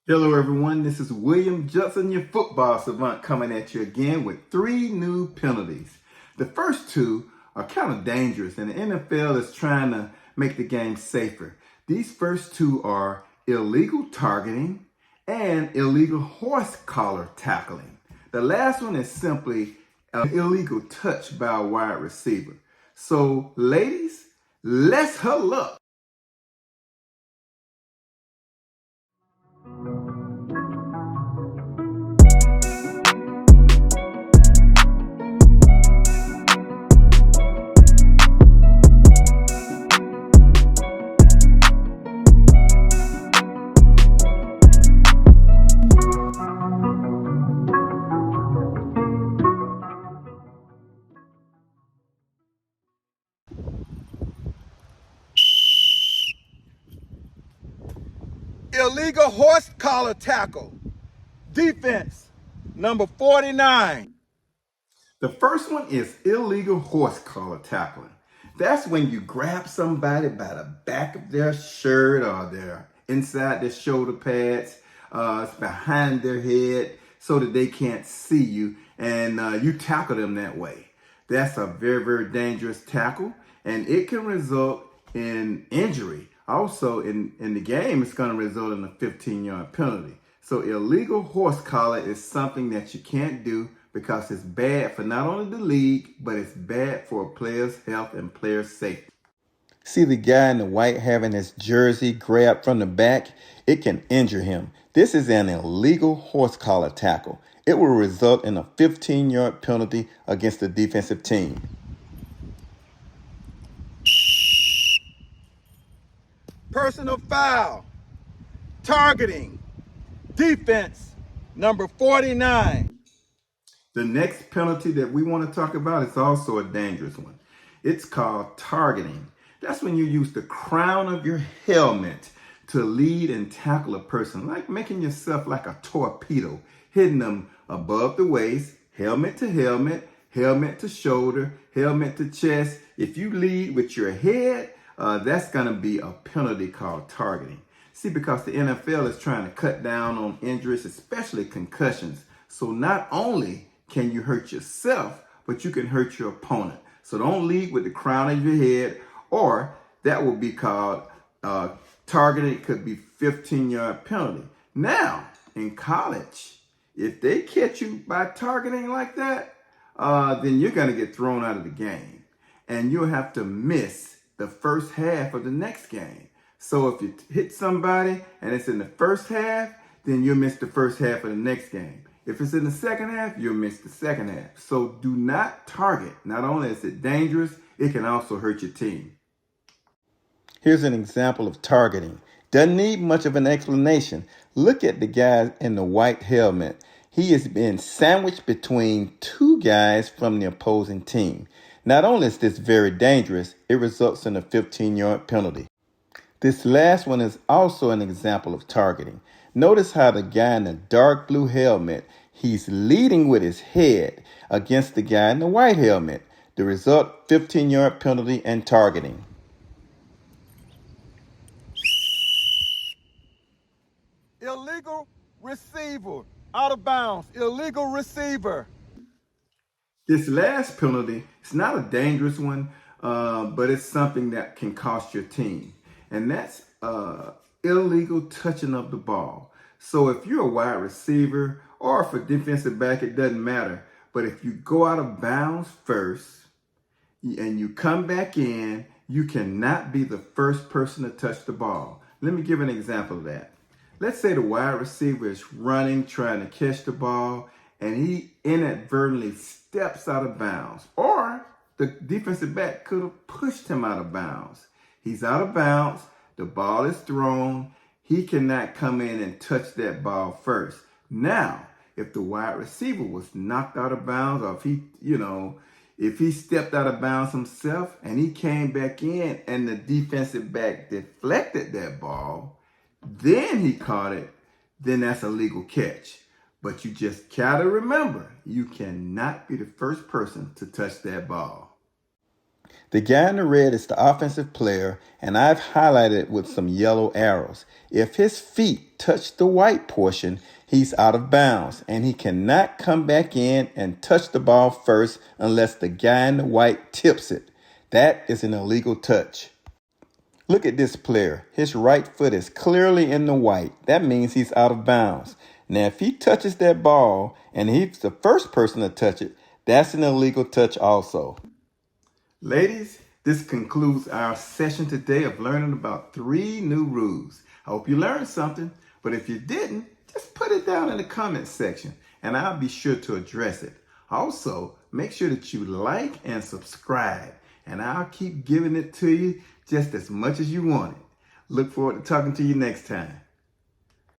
Hello everyone, this is William Judson, your football savant, coming at you again with 3 new penalties. The first 2 are kind of dangerous, and the NFL is trying to make the game safer. These first 2 are illegal targeting and illegal horse collar tackling. The last one is simply an illegal touch by a wide receiver. So ladies, let's huddle up. Illegal horse collar tackle. Defense, number 49. The first one is illegal horse collar tackling. That's when you grab somebody by the back of their shirt or their inside their shoulder pads, it's behind their head so that they can't see you, and you tackle them that way. That's a very, very dangerous tackle, and it can result in injury. Also, in the game, it's going to result in a 15-yard penalty. So illegal horse collar is something that you can't do because it's bad for not only the league, but it's bad for a player's health and player's safety. See the guy in the white having his jersey grabbed from the back? It can injure him. This is an illegal horse collar tackle. It will result in a 15-yard penalty against the defensive team. Personal foul, targeting, defense, number 49. The next penalty that we want to talk about is also a dangerous one. It's called targeting. That's when you use the crown of your helmet to lead and tackle a person, like making yourself like a torpedo, hitting them above the waist, helmet to helmet, helmet to shoulder, helmet to chest. If you lead with your head, that's going to be a penalty called targeting. See, because the NFL is trying to cut down on injuries, especially concussions. So not only can you hurt yourself, but you can hurt your opponent. So don't lead with the crown of your head, or that will be called targeting. It could be 15-yard penalty. Now, in college, if they catch you by targeting like that, then you're going to get thrown out of the game. And you'll have to miss the first half of the next game. So if you hit somebody and it's in the first half, then you'll miss the first half of the next game. If it's in the second half, you'll miss the second half. So do not target. Not only is it dangerous, it can also hurt your team. Here's an example of targeting. Doesn't need much of an explanation. Look at the guy in the white helmet. He is being sandwiched between 2 guys from the opposing team. Not only is this very dangerous, it results in a 15-yard penalty. This last one is also an example of targeting. Notice how the guy in the dark blue helmet, he's leading with his head against the guy in the white helmet. The result, 15-yard penalty and targeting. Illegal receiver, out of bounds, illegal receiver. This last penalty, it's not a dangerous one, but it's something that can cost your team. And that's illegal touching of the ball. So if you're a wide receiver or for defensive back, it doesn't matter. But if you go out of bounds first and you come back in, you cannot be the first person to touch the ball. Let me give an example of that. Let's say the wide receiver is running, trying to catch the ball, and he inadvertently steps out of bounds. Or the defensive back could have pushed him out of bounds. He's out of bounds. The ball is thrown. He cannot come in and touch that ball first. Now, if the wide receiver was knocked out of bounds, or if he stepped out of bounds himself and he came back in and the defensive back deflected that ball, then he caught it, then that's a legal catch. But you just gotta remember, you cannot be the first person to touch that ball. The guy in the red is the offensive player, and I've highlighted it with some yellow arrows. If his feet touch the white portion, he's out of bounds, and he cannot come back in and touch the ball first unless the guy in the white tips it. That is an illegal touch. Look at this player. His right foot is clearly in the white. That means he's out of bounds. Now, if he touches that ball and he's the first person to touch it, that's an illegal touch also. Ladies, this concludes our session today of learning about 3 new rules. I hope you learned something, but if you didn't, just put it down in the comments section and I'll be sure to address it. Also, make sure that you like and subscribe, and I'll keep giving it to you just as much as you want it. Look forward to talking to you next time.